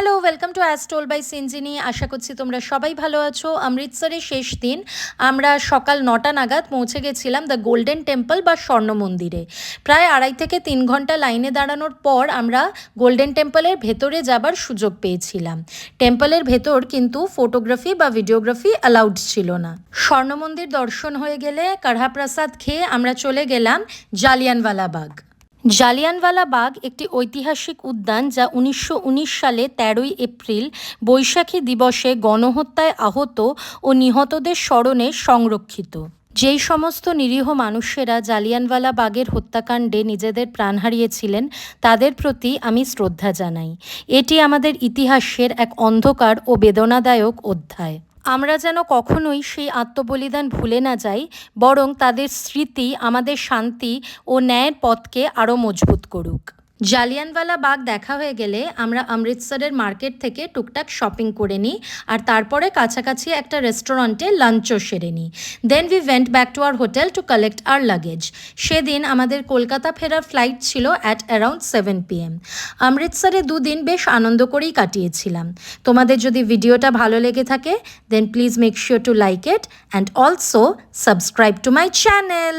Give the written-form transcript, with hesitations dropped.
Hello, welcome to as told by Sinjini. আশা করছি তোমরা সবাই ভালো আছো। অমৃতসরের শেষ দিন আমরা সকাল 9টা নাগাদ পৌঁছে গেছিলাম দ্য গোল্ডেন টেম্পল বা স্বর্ণ মন্দিরে। প্রায় 2.5 থেকে 3 ঘন্টা লাইনে দাঁড়ানোর পর আমরা গোল্ডেন টেম্পলের ভেতরে যাবার সুযোগ পেয়েছিলাম। টেম্পলের ভেতর কিন্তু ফটোগ্রাফি বা ভিডিওগ্রাফি অ্যালাউড ছিল না। স্বর্ণ মন্দির দর্শন হয়ে গেলে কাঢ়া প্রসাদ খেয়ে আমরা চলে গেলাম জালিয়ানওয়ালা বাগ। জালিয়ানওয়ালা বাগ একটি ঐতিহাসিক উদ্যান যা 1919 সালে 13ই এপ্রিল বৈশাখী দিবসে গণহত্যায় আহত ও নিহতদের স্মরণে সংরক্ষিত। যেই সমস্ত নিরীহ মানুষেরা জালিয়ানওয়ালা বাগের হত্যাকাণ্ডে নিজেদের প্রাণ হারিয়েছিলেন তাদের প্রতি আমি শ্রদ্ধা জানাই। এটি আমাদের ইতিহাসের এক অন্ধকার ও বেদনাদায়ক অধ্যায়। আমরা যেন কখনোই সেই আত্মবলিদান ভুলে না যাই, বরং তাদের স্মৃতি আমাদের শান্তি ও ন্যায়ের পথকে আরও মজবুত করুক। জালিয়ানওয়ালা বাগ দেখা হয়ে গেলে আমরা অমৃতসরের মার্কেট থেকে টুকটাক শপিং করে নিই আর তারপরে কাছাকাছি একটা রেস্টুরেন্টে লাঞ্চও সেরে নিই। Then we went back to our hotel to collect our luggage. সেদিন আমাদের কলকাতা ফেরার ফ্লাইট ছিল অ্যাট অ্যারাউন্ড 7 PM। অমৃতসরে 2 দিন বেশ আনন্দ করেই কাটিয়েছিলাম। তোমাদের যদি ভিডিওটা ভালো লেগে থাকে then please make sure to like it and also subscribe to my channel.